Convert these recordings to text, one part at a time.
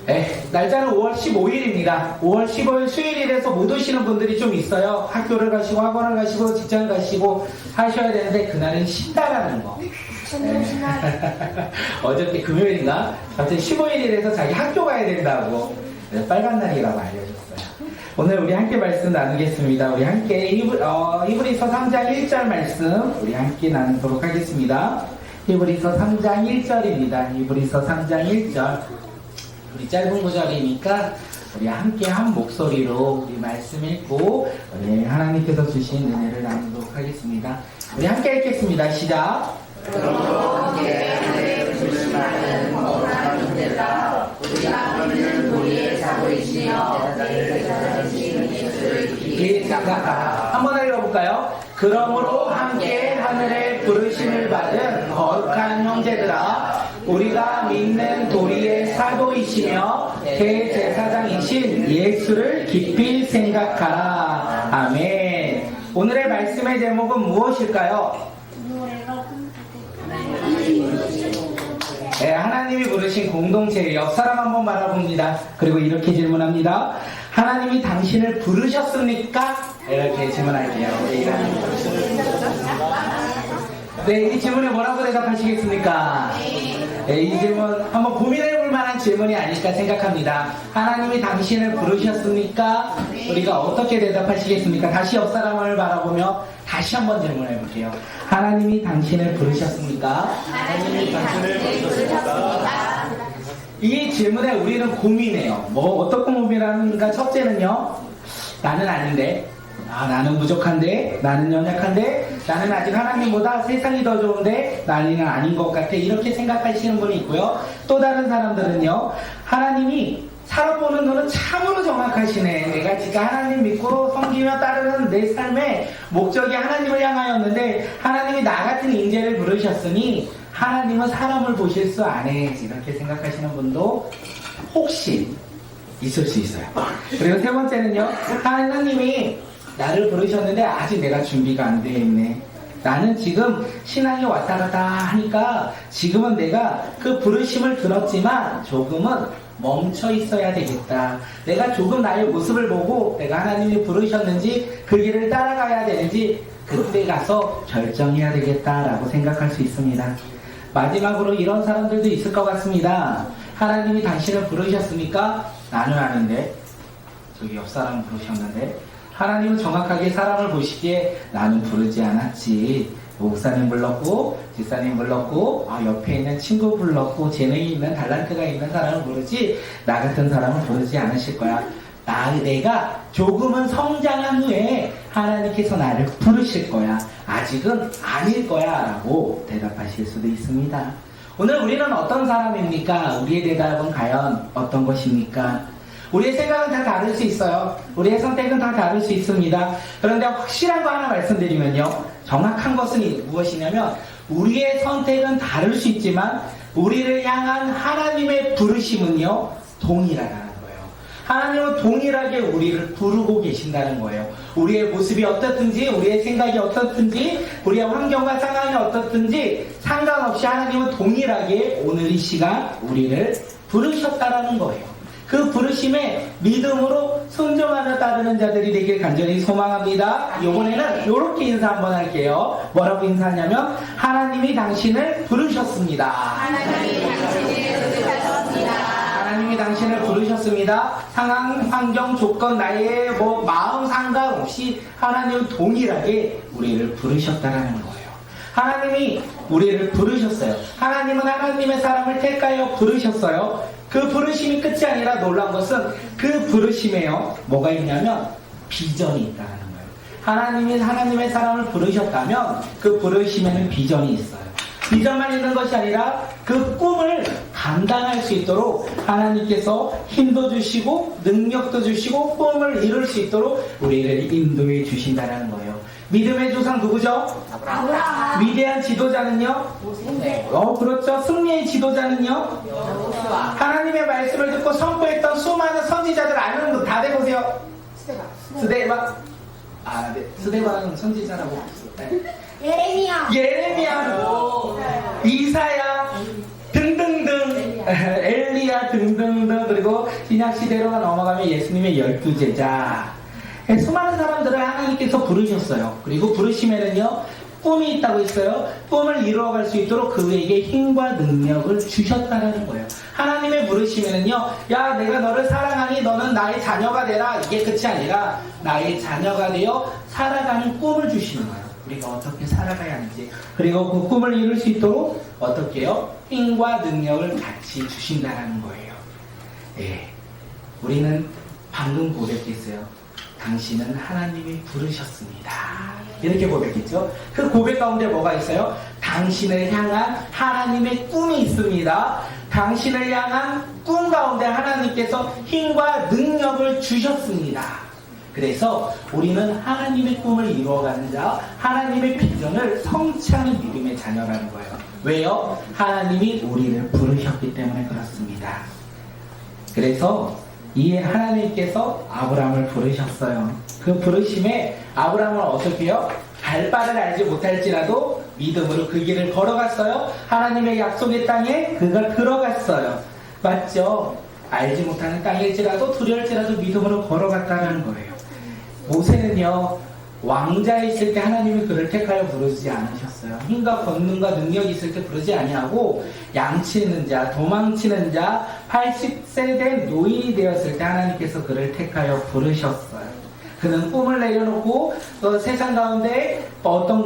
네, 날짜는 5월 15일입니다. 5월 15일 수요일이라서 못 오시는 분들이 좀 있어요. 학교를 가시고 학원을 가시고 직장을 가시고 하셔야 되는데 그날은 쉰다라는 거. 네. 어저께 금요일인가? 갑자기 15일이라서 자기 학교 가야 된다고 빨간 날이라고 알려줬어요. 오늘 우리 함께 말씀 나누겠습니다. 우리 함께 히브리서 3장 1절 말씀 우리 함께 나누도록 하겠습니다. 히브리서 3장 1절입니다. 히브리서 3장 1절. 우리 짧은 구절이니까 우리 함께 한 목소리로 우리 말씀 읽고 우리 하나님께서 주신 은혜를 나누도록 하겠습니다. 우리 함께 읽겠습니다. 시작. 한번 읽어볼까요? 그러므로 함께 하늘의 부르심을 받은 거룩한 형제들아, 우리가 믿는 도리의 사도이시며 대제사장이신 예수를 깊이 생각하라. 아멘. 오늘의 말씀의 제목은 무엇일까요? 네, 하나님이 부르신 공동체의 옆 사람 한번 바라봅니다. 그리고 이렇게 질문합니다. 하나님이 당신을 부르셨습니까? 이렇게 질문할게요. 네, 이 질문에 뭐라고 대답하시겠습니까? 네, 이 질문 한번 고민해볼 만한 질문이 아닐까 생각합니다. 하나님이 당신을 부르셨습니까? 우리가 어떻게 대답하시겠습니까? 다시 옆 사람을 바라보며 다시 한번 질문해볼게요. 하나님이 당신을 부르셨습니까? 하나님이 당신을 부르셨습니까? 이 질문에 우리는 고민해요. 어떤 고민하는가? 첫째는요, 나는 아닌데, 나는 부족한데, 나는 연약한데, 나는 아직 하나님보다 세상이 더 좋은데, 나는 아닌 것 같아. 이렇게 생각하시는 분이 있고요. 또 다른 사람들은요, 하나님이 살아보는 너는 참으로 정확하시네. 내가 진짜 하나님 믿고 섬기며 따르는 내 삶의 목적이 하나님을 향하였는데, 하나님이 나 같은 인재를 부르셨으니, 하나님은 사람을 보실 수 안 해. 이렇게 생각하시는 분도 혹시 있을 수 있어요. 그리고 세 번째는요, 하나님이 나를 부르셨는데 아직 내가 준비가 안 되어 있네. 나는 지금 신앙이 왔다 갔다 하니까 지금은 내가 그 부르심을 들었지만 조금은 멈춰 있어야 되겠다. 내가 조금 나의 모습을 보고 내가 하나님이 부르셨는지 그 길을 따라가야 되는지 그때 가서 결정해야 되겠다라고 생각할 수 있습니다. 마지막으로 이런 사람들도 있을 것 같습니다. 하나님이 당신을 부르셨습니까? 나는 아닌데, 저기 옆 사람 부르셨는데, 하나님은 정확하게 사람을 보시기에 나는 부르지 않았지. 목사님 불렀고, 집사님 불렀고, 옆에 있는 친구 불렀고, 재능이 있는 달란트가 있는 사람을 부르지, 나 같은 사람을 부르지 않으실 거야. 내가 조금은 성장한 후에 하나님께서 나를 부르실 거야. 아직은 아닐 거야 라고 대답하실 수도 있습니다. 오늘 우리는 어떤 사람입니까? 우리의 대답은 과연 어떤 것입니까? 우리의 생각은 다 다를 수 있어요. 우리의 선택은 다 다를 수 있습니다. 그런데 확실한 거 하나 말씀드리면요, 정확한 것은 무엇이냐면 우리의 선택은 다를 수 있지만 우리를 향한 하나님의 부르심은요 동일하다는 거예요. 하나님은 동일하게 우리를 부르고 계신다는 거예요. 우리의 모습이 어떻든지, 우리의 생각이 어떻든지, 우리의 환경과 상황이 어떻든지 상관없이 하나님은 동일하게 오늘 이 시간 우리를 부르셨다라는 거예요. 그 부르심에 믿음으로 순종하며 따르는 자들이 되길 간절히 소망합니다. 이번에는 이렇게 인사 한번 할게요. 뭐라고 인사하냐면 하나님이 당신을 부르셨습니다. 하나님이 당신을 부르셨습니다. 하나님이 당신을 부르셨습니다. 상황, 환경, 조건, 나의 마음 상관없이 하나님은 동일하게 우리를 부르셨다라는 거예요. 하나님이 우리를 부르셨어요. 하나님은 하나님의 사람을 택하여 부르셨어요. 그 부르심이 끝이 아니라 놀라운 것은 그 부르심에요, 뭐가 있냐면 비전이 있다는 거예요. 하나님이 하나님의 사람을 부르셨다면 그 부르심에는 비전이 있어요. 비전만 있는 것이 아니라 그 꿈을 감당할 수 있도록 하나님께서 힘도 주시고 능력도 주시고 꿈을 이룰 수 있도록 우리를 인도해 주신다는 거예요. 믿음의 조상 누구죠? 아브라함. 위대한 지도자는요? 모세. 그렇죠. 승리의 지도자는요? 여호수아. 하나님의 말씀을 듣고 선포했던 수많은 선지자들 아는 분 다 대보세요. 스데반. 네. 스데반은 선지자라고 했어요. 예레미야, 이사야 등등등, 엘리야 등등등, 그리고 그리고 신약 시대로 넘어가면 예수님의 12제자. 수많은 사람들을 하나님께서 부르셨어요. 그리고 부르시면은요, 꿈이 있다고 했어요. 꿈을 이루어갈 수 있도록 그에게 힘과 능력을 주셨다는 거예요. 하나님의 부르시면은요, 야, 내가 너를 사랑하니 너는 나의 자녀가 되라. 이게 끝이 아니라 나의 자녀가 되어 살아가는 꿈을 주시는 거예요. 우리가 어떻게 살아가야 하는지, 그리고 그 꿈을 이룰 수 있도록 어떻게요? 힘과 능력을 같이 주신다는 거예요. 예, 우리는 방금 고백했어요. 당신은 하나님이 부르셨습니다. 이렇게 고백했죠. 그 고백 가운데 뭐가 있어요? 당신을 향한 하나님의 꿈이 있습니다. 당신을 향한 꿈 가운데 하나님께서 힘과 능력을 주셨습니다. 그래서 우리는 하나님의 꿈을 이루어가는 자, 하나님의 비전을 성취하는 믿음의 자녀라는 거예요. 왜요? 하나님이 우리를 부르셨기 때문에 그렇습니다. 그래서 이 하나님께서 아브라함을 부르셨어요. 그 부르심에 아브라함은 어떻게 해요? 갈 바를 알지 못할지라도 믿음으로 그 길을 걸어갔어요. 하나님의 약속의 땅에 그가 들어갔어요. 맞죠? 알지 못하는 땅일지라도 두려울지라도 믿음으로 걸어갔다는 거예요. 모세는요, 왕자에 있을 때 하나님이 그를 택하여 부르지 않으셨어요. 힘과 권능과 능력이 있을 때 부르지 아니하고 양치는 자, 도망치는 자, 80세 된 노인이 되었을 때 하나님께서 그를 택하여 부르셨어요. 그는 꿈을 내려놓고 세상 가운데 어떤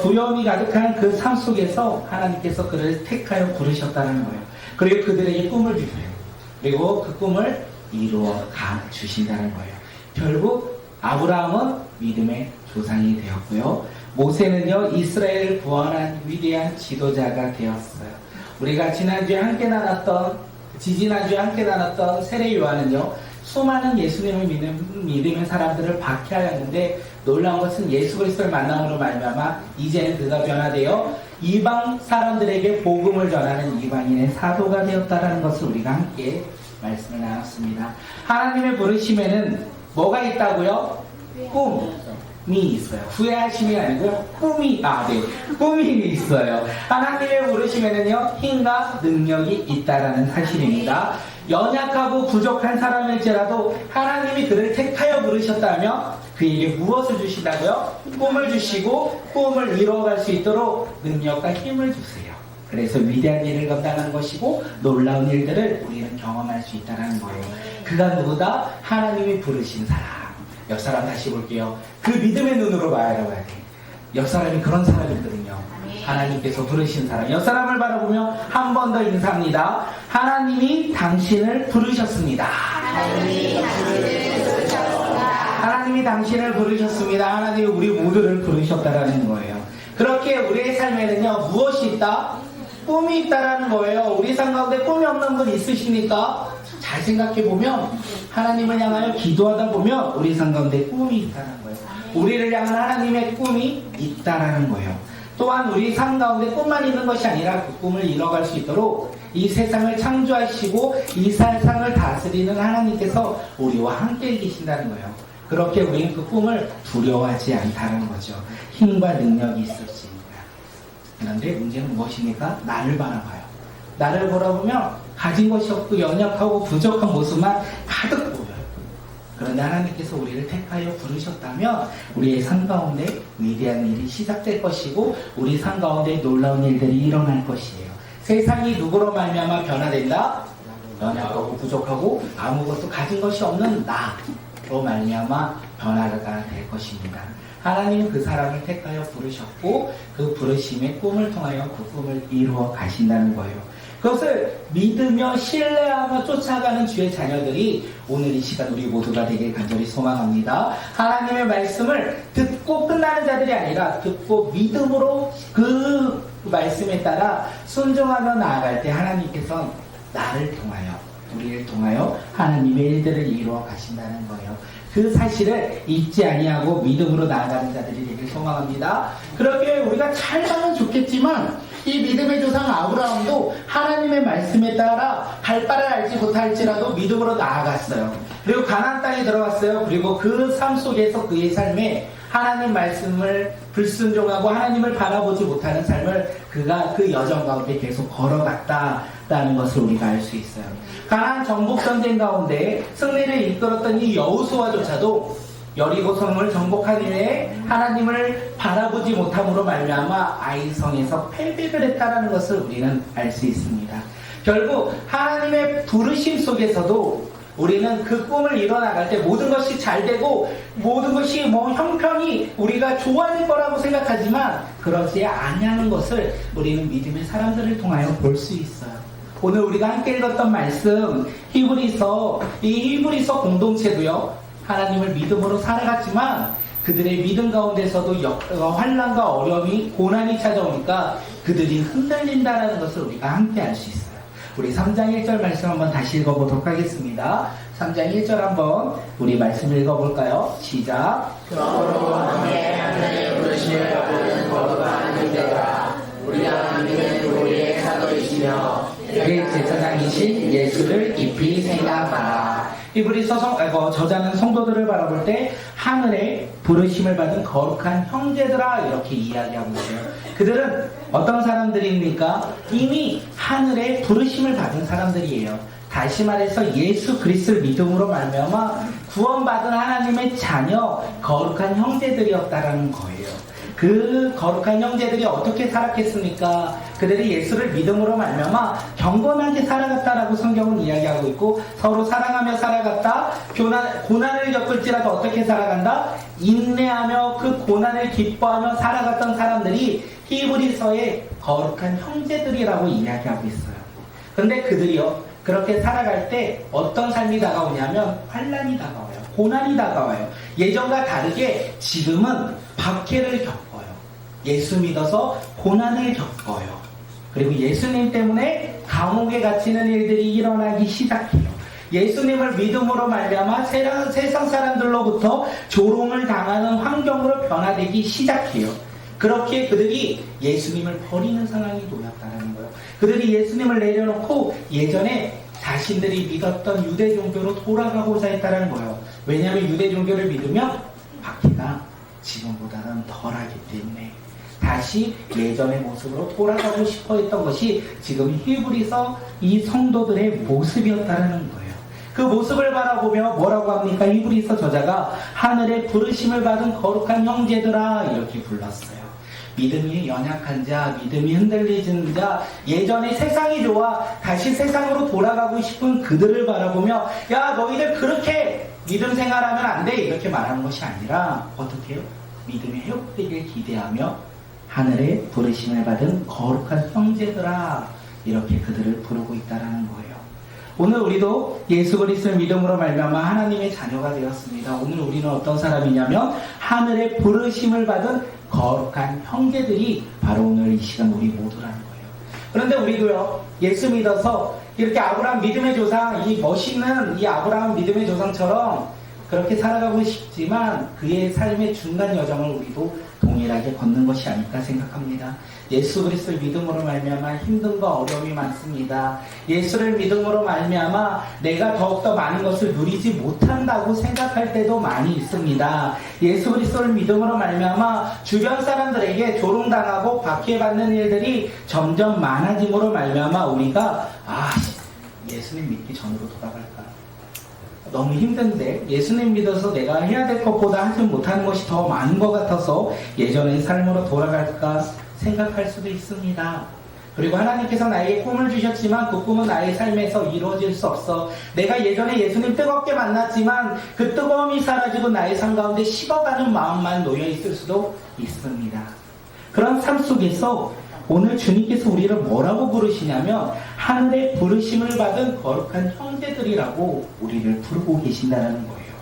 두려움이 가득한 그 삶 속에서 하나님께서 그를 택하여 부르셨다는 거예요. 그리고 그들에게 꿈을 주세요. 그리고 그 꿈을 이루어 주신다는 거예요. 결국 아브라함은 믿음의 조상이 되었고요. 모세는요, 이스라엘을 구원한 위대한 지도자가 되었어요. 우리가 지난주에 함께 나눴던, 지지난주에 함께 나눴던 세례 요한은요, 수많은 예수님을 믿는 사람들을 박해하였는데 놀라운 것은 예수 그리스도를 만남으로 말미암아 이제는 그가 변화되어 이방 사람들에게 복음을 전하는 이방인의 사도가 되었다는 것을 우리가 함께 말씀을 나눴습니다. 하나님의 부르심에는 뭐가 있다고요? 꿈이 있어요. 후회하심이 아니고 꿈이 있어요. 하나님의 부르심에는요, 힘과 능력이 있다라는 사실입니다. 연약하고 부족한 사람일지라도 하나님이 그를 택하여 부르셨다면 그에게 무엇을 주신다고요? 꿈을 주시고 꿈을 이루어갈 수 있도록 능력과 힘을 주세요. 그래서 위대한 일을 감당하는 것이고 놀라운 일들을 우리는 경험할 수 있다는 거예요. 그가 누구다? 하나님이 부르신 사람. 옆 사람 다시 볼게요. 그 믿음의 눈으로 바라봐야 돼. 옆 사람이 그런 사람이거든요. 하나님께서 부르신 사람. 옆 사람을 바라보며 한 번 더 인사합니다. 하나님이 당신을 부르셨습니다. 하나님이 당신을 부르셨습니다. 하나님이 우리 모두를 부르셨다라는 거예요. 그렇게 우리의 삶에는요, 무엇이 있다? 꿈이 있다라는 거예요. 우리 삶 가운데 꿈이 없는 분 있으십니까? 잘 생각해보면 하나님을 향하여 기도하다 보면 우리 삶 가운데 꿈이 있다는 거예요. 우리를 향한 하나님의 꿈이 있다라는 거예요. 또한 우리 삶 가운데 꿈만 있는 것이 아니라 그 꿈을 이뤄갈 수 있도록 이 세상을 창조하시고 이 세상을 다스리는 하나님께서 우리와 함께 계신다는 거예요. 그렇게 우리는 그 꿈을 두려워하지 않다는 거죠. 힘과 능력이 있었습니다. 그런데 문제는 무엇입니까? 나를 바라봐요. 나를 바라보면 가진 것이 없고 연약하고 부족한 모습만 가득 보여요. 그런데 하나님께서 우리를 택하여 부르셨다면 우리의 삶 가운데 위대한 일이 시작될 것이고 우리 삶 가운데 놀라운 일들이 일어날 것이에요. 세상이 누구로 말미암아 변화된다? 연약하고 부족하고 아무것도 가진 것이 없는 나로 말미암아 변화가 될 것입니다. 하나님은 그 사람을 택하여 부르셨고 그 부르심의 꿈을 통하여 그 꿈을 이루어 가신다는 거예요. 그것을 믿으며 신뢰하며 쫓아가는 주의 자녀들이 오늘 이 시간 우리 모두가 되길 간절히 소망합니다. 하나님의 말씀을 듣고 끝나는 자들이 아니라 듣고 믿음으로 그 말씀에 따라 순종하며 나아갈 때 하나님께서 나를 통하여 우리를 통하여 하나님의 일들을 이루어 가신다는 거예요. 그 사실을 잊지 아니하고 믿음으로 나아가는 자들이 되길 소망합니다. 그렇게 우리가 잘 가면 좋겠지만 이 믿음의 조상 아브라함도 하나님의 말씀에 따라 갈 바를 알지 못할지라도 믿음으로 나아갔어요. 그리고 가나안 땅에 들어갔어요. 그리고 그 삶 속에서 그의 삶에 하나님 말씀을 불순종하고 하나님을 바라보지 못하는 삶을 그가 그 여정 가운데 계속 걸어갔다라는 라는 것을 우리가 알 수 있어요. 가나안 정복 전쟁 가운데 승리를 이끌었던 이 여호수아조차도 여리고 성을 정복한 이후에 하나님을 바라보지 못함으로 말미암아 아이성에서 패배를 했다는 것을 우리는 알 수 있습니다. 결국 하나님의 부르심 속에서도 우리는 그 꿈을 이뤄나갈 때 모든 것이 잘 되고 모든 것이 형편이 우리가 좋아질 거라고 생각하지만 그러지 아니하는 것을 우리는 믿음의 사람들을 통하여 볼 수 있어요. 오늘 우리가 함께 읽었던 말씀 히브리서, 이 히브리서 공동체도요 하나님을 믿음으로 살아갔지만 그들의 믿음 가운데서도 환난과 어려움이 고난이 찾아오니까 그들이 흔들린다는 것을 우리가 함께 알 수 있어요. 우리 3장 1절 말씀 한번 다시 읽어보도록 하겠습니다. 3장 1절 한번 우리 말씀 읽어볼까요? 시작. 그러므로 너의 하나님의 부르심을 받는 거룩한 형제들아, 우리가 믿는 우리의 사도이시며 그의 제사장이신 예수를 깊이 생각하라. 히브리서 저자는 성도들을 바라볼 때 하늘의 부르심을 받은 거룩한 형제들아 이렇게 이야기하고 있어요. 그들은 어떤 사람들입니까? 이미 하늘의 부르심을 받은 사람들이에요. 다시 말해서 예수 그리스도를 믿음으로 말미암아 구원받은 하나님의 자녀 거룩한 형제들이었다라는 거예요. 그 거룩한 형제들이 어떻게 살았겠습니까? 그들이 예수를 믿음으로 말미암아 경건하게 살아갔다라고 성경은 이야기하고 있고 서로 사랑하며 살아갔다. 고난을 겪을지라도 어떻게 살아간다? 인내하며 그 고난을 기뻐하며 살아갔던 사람들이 히브리서의 거룩한 형제들이라고 이야기하고 있어요. 근데 그들이요 그렇게 살아갈 때 어떤 삶이 다가오냐면 환난이 다가와요. 고난이 다가와요. 예전과 다르게 지금은 박해를 겪어요. 예수 믿어서 고난을 겪어요. 그리고 예수님 때문에 감옥에 갇히는 일들이 일어나기 시작해요. 예수님을 믿음으로 말미암아 세상 사람들로부터 조롱을 당하는 환경으로 변화되기 시작해요. 그렇게 그들이 예수님을 버리는 상황이 놓였다는 거예요. 그들이 예수님을 내려놓고 예전에 자신들이 믿었던 유대 종교로 돌아가고자 했다는 거예요. 왜냐하면 유대 종교를 믿으면 박해가 지금보다는 덜하기 때문에 다시 예전의 모습으로 돌아가고 싶어 했던 것이 지금 히브리서 이 성도들의 모습이었다는 거예요. 그 모습을 바라보며 뭐라고 합니까? 히브리서 저자가 하늘의 부르심을 받은 거룩한 형제들아 이렇게 불렀어요. 믿음이 연약한 자, 믿음이 흔들리는 자, 예전에 세상이 좋아 다시 세상으로 돌아가고 싶은 그들을 바라보며 야 너희들 그렇게 믿음 생활하면 안 돼 이렇게 말하는 것이 아니라 어떻게 해요? 믿음이 회복되길 기대하며 하늘의 부르심을 받은 거룩한 형제들아 이렇게 그들을 부르고 있다는 거예요. 오늘 우리도 예수 그리스도를 믿음으로 말미암아 하나님의 자녀가 되었습니다. 오늘 우리는 어떤 사람이냐면 하늘의 부르심을 받은 거룩한 형제들이 바로 오늘 이 시간 우리 모두라는 거예요. 그런데 우리도요 예수 믿어서 이렇게 아브라함 믿음의 조상 이 멋있는 이 아브라함 믿음의 조상처럼 그렇게 살아가고 싶지만 그의 삶의 중간 여정을 우리도 동일하게 걷는 것이 아닐까 생각합니다. 예수 그리스도를 믿음으로 말미암아 힘듦과 어려움이 많습니다. 예수를 믿음으로 말미암아 내가 더욱더 많은 것을 누리지 못한다고 생각할 때도 많이 있습니다. 예수 그리스도를 믿음으로 말미암아 주변 사람들에게 조롱당하고 박해받는 일들이 점점 많아짐으로 말미암아 우리가 예수님 믿기 전으로 돌아갈까? 너무 힘든데 예수님 믿어서 내가 해야 될 것보다 하지 못하는 것이 더 많은 것 같아서 예전의 삶으로 돌아갈까 생각할 수도 있습니다. 그리고 하나님께서 나에게 꿈을 주셨지만 그 꿈은 나의 삶에서 이루어질 수 없어. 내가 예전에 예수님 뜨겁게 만났지만 그 뜨거움이 사라지고 나의 삶 가운데 식어가는 마음만 놓여 있을 수도 있습니다. 그런 삶 속에서 오늘 주님께서 우리를 뭐라고 부르시냐면 하늘의 부르심을 받은 거룩한 형제들이라고 우리를 부르고 계신다는 거예요.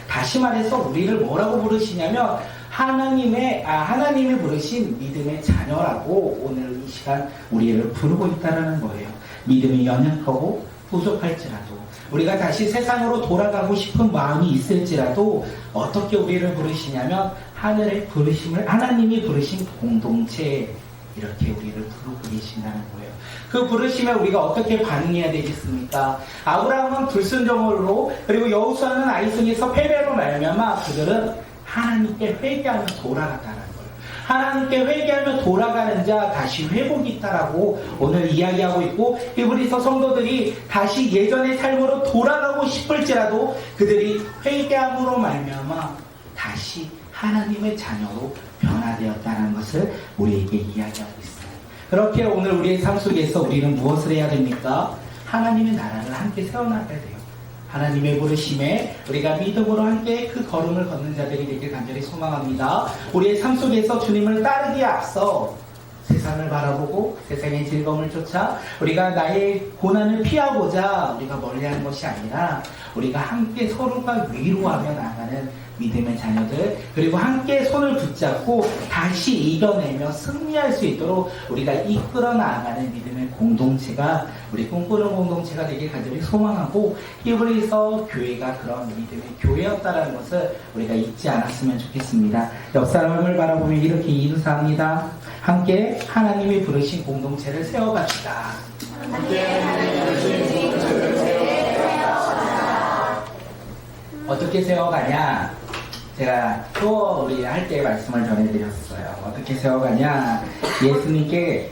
다시 말해서 우리를 뭐라고 부르시냐면 하나님이 부르신 믿음의 자녀라고 오늘 이 시간 우리를 부르고 있다는 거예요. 믿음이 연약하고 부족할지라도 우리가 다시 세상으로 돌아가고 싶은 마음이 있을지라도 어떻게 우리를 부르시냐면 하나님이 부르신 공동체 이렇게 우리를 부르고 계신다는 거예요. 그 부르심에 우리가 어떻게 반응해야 되겠습니까? 아브라함은 불순종으로 그리고 여호수아는 아이성에서 패배로 말미암아 그들은 하나님께 회개하며 돌아갔다는 거예요. 하나님께 회개하며 돌아가는 자 다시 회복이 있다라고 오늘 이야기하고 있고, 히브리서 성도들이 다시 예전의 삶으로 돌아가고 싶을지라도 그들이 회개함으로 말미암아 다시 하나님의 자녀로 변화되었다는 것을 우리에게 이야기하고 있어요. 그렇게 오늘 우리의 삶 속에서 우리는 무엇을 해야 됩니까? 하나님의 나라를 함께 세워나가야 돼요. 하나님의 부르심에 우리가 믿음으로 함께 그 걸음을 걷는 자들이 되길 간절히 소망합니다. 우리의 삶 속에서 주님을 따르기에 앞서 세상을 바라보고 세상의 즐거움을 쫓아 우리가 나의 고난을 피하고자 우리가 멀리하는 것이 아니라 우리가 함께 서로가 위로하며 나가는 믿음의 자녀들, 그리고 함께 손을 붙잡고 다시 이겨내며 승리할 수 있도록 우리가 이끌어 나가는 믿음의 공동체가 우리 꿈꾸는 공동체가 되길 간절히 소망하고, 히브리서 교회가 그런 믿음의 교회였다는 것을 우리가 잊지 않았으면 좋겠습니다. 옆 사람을 바라보며 이렇게 인사합니다. 함께 하나님이 부르신 공동체를 세워갑시다. 어떻게 세워가냐? 제가 또 우리 할 때 말씀을 전해드렸어요. 어떻게 세워가냐? 예수님께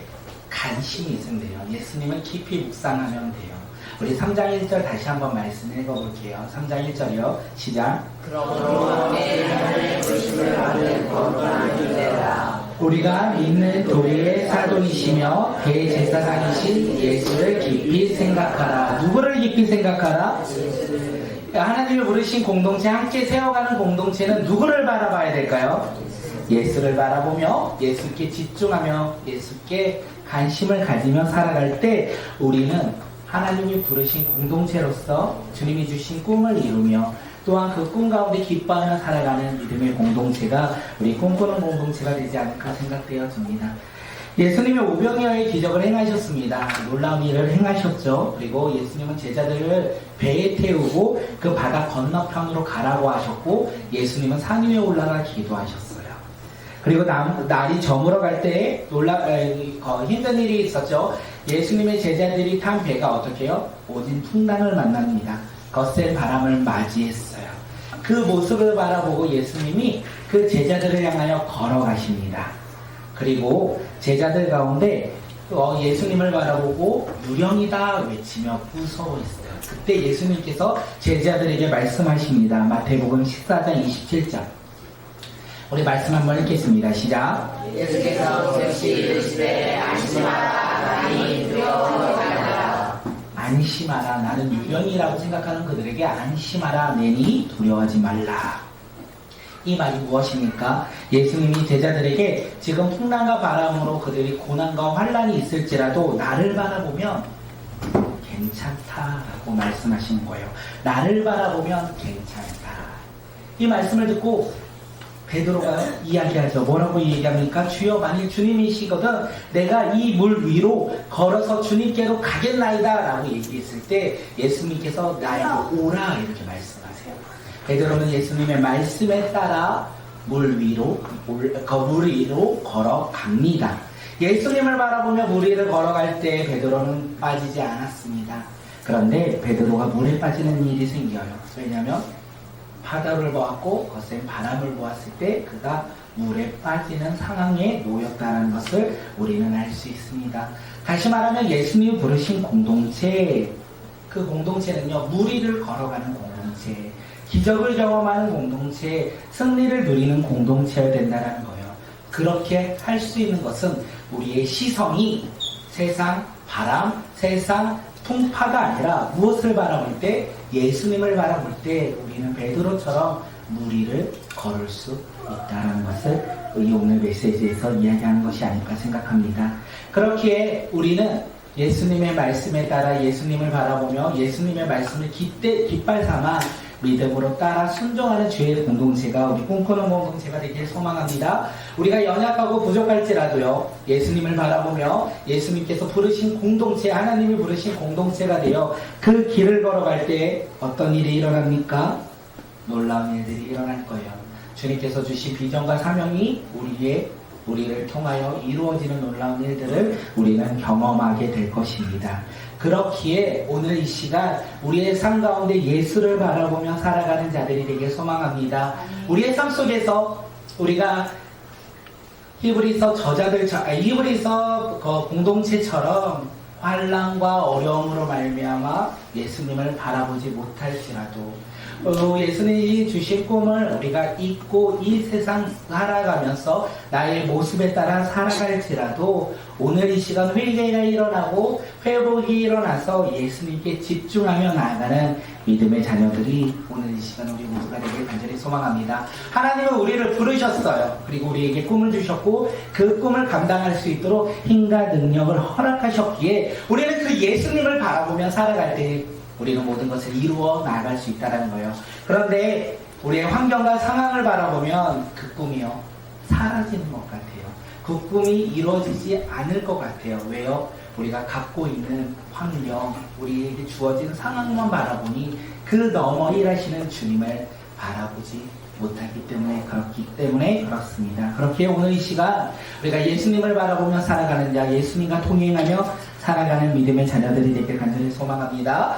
관심이 있으면 돼요. 예수님을 깊이 묵상하면 돼요. 우리 3장 1절 다시 한번 말씀 읽어볼게요. 3장 1절이요. 시작. 그러므로 하나님의 부르심을 받은 거룩한 유대라. 우리가 믿는 교회의 사도이시며 대제사장이신 예수를 깊이 생각하라. 누구를 깊이 생각하라? 하나님을 부르신 공동체, 함께 세워가는 공동체는 누구를 바라봐야 될까요? 예수를 바라보며 예수께 집중하며 예수께 관심을 가지며 살아갈 때 우리는 하나님이 부르신 공동체로서 주님이 주신 꿈을 이루며 또한 그 꿈 가운데 기뻐하며 살아가는 믿음의 공동체가 우리 꿈꾸는 공동체가 되지 않을까 생각되어집니다. 예수님이 오병이어의 기적을 행하셨습니다. 놀라운 일을 행하셨죠. 그리고 예수님은 제자들을 배에 태우고 그 바다 건너편으로 가라고 하셨고, 예수님은 산 위에 올라가 기도하셨어요. 그리고 날이 저물어 갈 때에 힘든 일이 있었죠. 예수님의 제자들이 탄 배가 어떻게 해요? 오진 풍랑을 만납니다. 거센 바람을 맞이했어요. 그 모습을 바라보고 예수님이 그 제자들을 향하여 걸어가십니다. 그리고 제자들 가운데 예수님을 바라보고 유령이다 외치며 무서워했어요. 그때 예수님께서 제자들에게 말씀하십니다. 마태복음 14장 27절. 우리 말씀 한번 읽겠습니다. 시작. 예수께서 즉시 이르시되 안심하라. 나니 두려워하지 말라. 안심하라. 나는 유령이라고 생각하는 그들에게 안심하라. 내니 두려워하지 말라. 이 말이 무엇입니까? 예수님이 제자들에게 지금 풍랑과 바람으로 그들이 고난과 환란이 있을지라도 나를 바라보면 괜찮다라고 말씀하시는 거예요. 나를 바라보면 괜찮다. 이 말씀을 듣고 베드로가 이야기하죠. 뭐라고 얘기합니까? 주여, 만일 주님이시거든 내가 이 물 위로 걸어서 주님께로 가겠나이다 라고 얘기했을 때 예수님께서 나에게 오라 이렇게 말씀하세요. 베드로는 예수님의 말씀에 따라 물 위로 걸어갑니다. 예수님을 바라보며 물 위를 걸어갈 때 베드로는 빠지지 않았습니다. 그런데 베드로가 물에 빠지는 일이 생겨요. 왜냐하면 바다를 보았고 거센 바람을 보았을 때 그가 물에 빠지는 상황에 놓였다는 것을 우리는 알 수 있습니다. 다시 말하면 예수님이 부르신 공동체, 그 공동체는요, 물 위를 걸어가는 공동체, 기적을 경험하는 공동체, 승리를 누리는 공동체여야 된다는 거예요. 그렇게 할 수 있는 것은 우리의 시선이 세상 바람, 세상 풍파가 아니라 무엇을 바라볼 때? 예수님을 바라볼 때 우리는 베드로처럼 물 위를 걸을 수 있다는 것을 우리 오늘 메시지에서 이야기하는 것이 아닐까 생각합니다. 그렇기에 우리는 예수님의 말씀에 따라 예수님을 바라보며 예수님의 말씀을 깃발 삼아 믿음으로 따라 순종하는 주의 공동체가 우리 꿈꾸는 공동체가 되길 소망합니다. 우리가 연약하고 부족할지라도요, 예수님을 바라보며 예수님께서 부르신 공동체, 하나님이 부르신 공동체가 되어 그 길을 걸어갈 때 어떤 일이 일어납니까? 놀라운 일들이 일어날 거예요. 주님께서 주신 비전과 사명이 우리를 통하여 이루어지는 놀라운 일들을 우리는 경험하게 될 것입니다. 그렇기에 오늘 이 시간 우리의 삶 가운데 예수를 바라보며 살아가는 자들이 되길 소망합니다. 우리의 삶 속에서 우리가 히브리서 히브리서 공동체처럼 환난과 어려움으로 말미암아 예수님을 바라보지 못할지라도 예수님이 주신 꿈을 우리가 잊고 이 세상 살아가면서 나의 모습에 따라 살아갈지라도 오늘 이 시간 회개가 일어나고 회복이 일어나서 예수님께 집중하며 나아가는 믿음의 자녀들이 오늘 이 시간 우리 모두가 되길 간절히 소망합니다. 하나님은 우리를 부르셨어요. 그리고 우리에게 꿈을 주셨고 그 꿈을 감당할 수 있도록 힘과 능력을 허락하셨기에 우리는 그 예수님을 바라보며 살아갈 때 우리는 모든 것을 이루어 나아갈 수 있다는 거예요. 그런데 우리의 환경과 상황을 바라보면 그 꿈이요 사라지는 것 같아요. 그 꿈이 이루어지지 않을 것 같아요. 왜요? 우리가 갖고 있는 환경, 우리에게 주어진 상황만 바라보니 그 너머 일하시는 주님을 바라보지 못하기 때문에 그렇기 때문에 그렇습니다. 그렇게 오늘 이 시간 우리가 예수님을 바라보며 살아가는 자, 예수님과 동행하며 살아가는 믿음의 자녀들이 되길 간절히 소망합니다.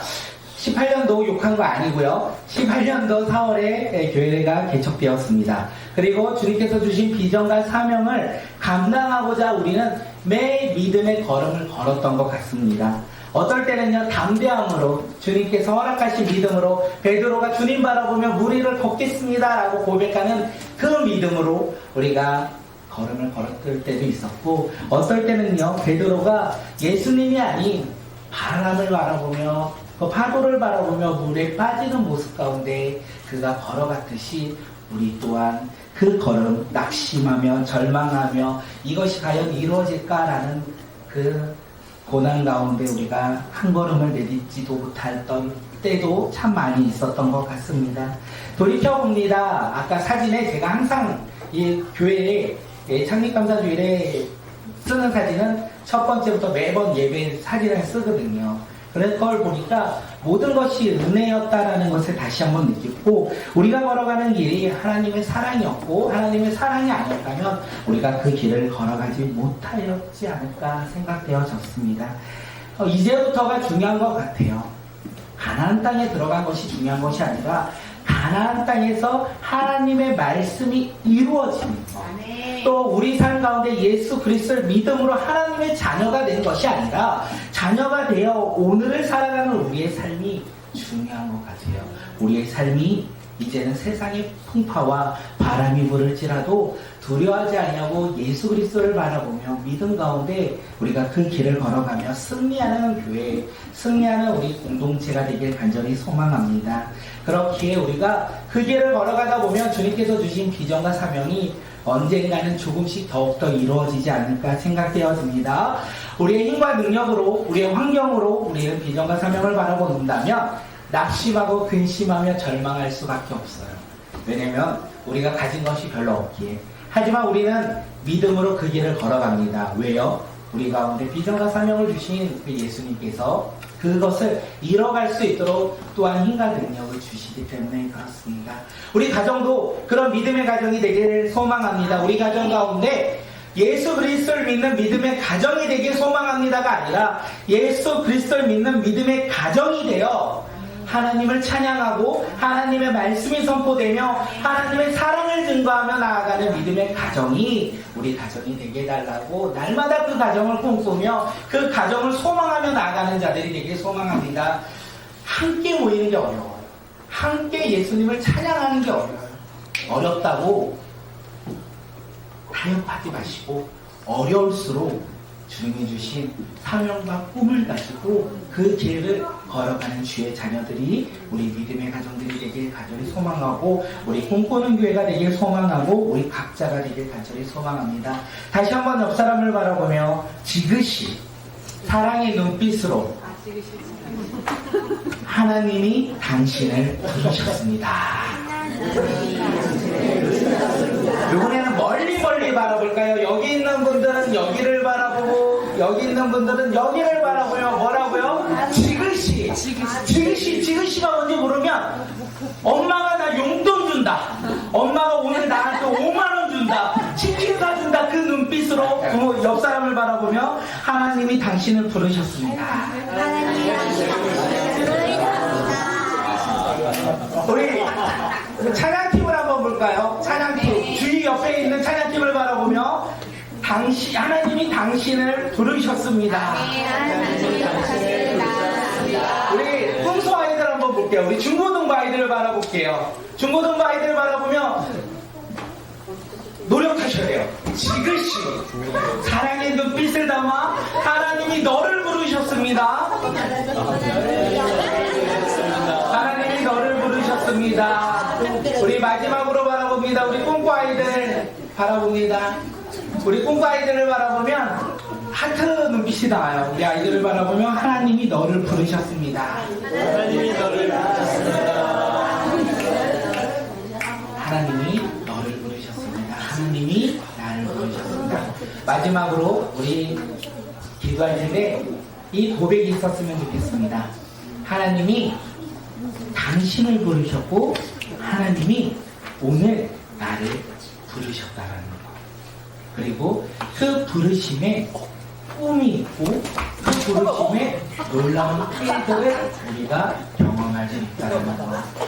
18년도 욕한 거 아니고요. 18년도 4월에 교회가 개척되었습니다. 그리고 주님께서 주신 비전과 사명을 감당하고자 우리는 매일 믿음의 걸음을 걸었던 것 같습니다. 어떨 때는요 담대함으로 주님께서 허락하신 믿음으로 베드로가 주님 바라보며 물 위를 걷겠습니다 라고 고백하는 그 믿음으로 우리가 걸음을 걸었을 때도 있었고 어떨 때는요 베드로가 예수님이 아닌 바람을 바라보며 그 파도를 바라보며 물에 빠지는 모습 가운데 그가 걸어갔듯이 우리 또한 그 걸음 낙심하며 절망하며 이것이 과연 이루어질까라는 그 고난 가운데 우리가 한 걸음을 내딛지도 못했던 때도 참 많이 있었던 것 같습니다. 돌이켜봅니다. 아까 사진에 제가 항상 이 교회에 창립감사주일에 쓰는 사진은 첫 번째부터 매번 예배 사진을 쓰거든요. 그걸 보니까 모든 것이 은혜였다라는 것을 다시 한번 느꼈고 우리가 걸어가는 길이 하나님의 사랑이었고 하나님의 사랑이 아니었다면 우리가 그 길을 걸어가지 못하였지 않을까 생각되어졌습니다. 이제부터가 중요한 것 같아요. 가나안 땅에 들어간 것이 중요한 것이 아니라 가나안 땅에서 하나님의 말씀이 이루어지는 것. 또 우리 삶 가운데 예수 그리스도를 믿음으로 하나님의 자녀가 된 것이 아니라 자녀가 되어 오늘을 살아가는 우리의 삶이 중요한 것 같아요. 우리의 삶이 이제는 세상의 풍파와 바람이 불을지라도 두려워하지 않냐고 예수 그리스도를 바라보며 믿음 가운데 우리가 그 길을 걸어가며 승리하는 교회, 승리하는 우리 공동체가 되길 간절히 소망합니다. 그렇기에 우리가 그 길을 걸어가다 보면 주님께서 주신 비전과 사명이 언젠가는 조금씩 더욱더 이루어지지 않을까 생각되어집니다. 우리의 힘과 능력으로, 우리의 환경으로 우리는 비전과 사명을 바라본다면 낙심하고 근심하며 절망할 수밖에 없어요. 왜냐면 우리가 가진 것이 별로 없기에. 하지만 우리는 믿음으로 그 길을 걸어갑니다. 왜요? 우리 가운데 비전과 사명을 주신 그 예수님께서 그것을 이뤄갈 수 있도록 또한 힘과 능력을 주시기 때문에 그렇습니다. 우리 가정도 그런 믿음의 가정이 되기를 소망합니다. 우리 가정 가운데 예수 그리스도를 믿는 믿음의 가정이 되길 소망합니다가 아니라 예수 그리스도를 믿는 믿음의 가정이 되어 하나님을 찬양하고 하나님의 말씀이 선포되며 하나님의 사랑을 증거하며 나아가는 믿음의 가정이 우리 가정이 되게 해달라고 날마다 그 가정을 꿈꾸며 그 가정을 소망하며 나아가는 자들이 되길 소망합니다. 함께 모이는 게 어려워요. 함께 예수님을 찬양하는 게 어려워요. 어렵다고 타협하지 마시고 어려울수록 주님이 주신 사명과 꿈을 가지고 그 길을 걸어가는 주의 자녀들이 우리 믿음의 가정들이 되길 간절히 소망하고 우리 꿈꾸는 교회가 되길 소망하고 우리 각자가 되길 간절히 소망합니다. 다시 한번 옆 사람을 바라보며 지그시 사랑의 눈빛으로 하나님이 당신을 부르셨습니다. 이번에는 멀리 바라볼까요? 여기 있는 분들은 여기를 바라보고 여기 있는 분들은 여기를 바라보며 뭐라고요? 지그시가 뭔지 모르면 엄마가 나 용돈 준다. 엄마가 오늘 나한테 5만원 준다. 치킨 사준다. 그 눈빛으로 부모 옆 사람을 바라보며 하나님이 당신을 부르셨습니다. 우리 찬양팀을 한번 볼까요? 찬양팀 주위 옆에 있는 찬양팀을 바라보며 하나님이 당신을 부르셨습니다. 우리 풍수 아이들 한번 볼게요. 우리 중고등부 아이들을 바라볼게요. 중고등부 아이들을 바라보면 노력하셔야 돼요. 지그시 사랑의 눈빛을 담아 하나님이 너를 부르셨습니다. 하나님이 너를 부르셨습니다. 우리 마지막으로 바라봅니다. 우리 꿈꾸 아이들 바라봅니다. 우리 꿈꾸 아이들을 바라보면 하트 눈빛이 나와요. 우리 아이들을 바라보면 하나님이 너를 부르셨습니다. 하나님이 너를 부르셨습니다. 하나님이 너를 부르셨습니다. 하나님이 나를 부르셨습니다. 마지막으로 우리 기도할 텐데 이 고백이 있었으면 좋겠습니다. 하나님이 당신을 부르셨고 하나님이 오늘 나를 부르셨다라는 거. 그리고 그 부르심에 꿈이 있고 그 부르심에 놀라운 뜻을 우리가 경험할 수 있다는 거.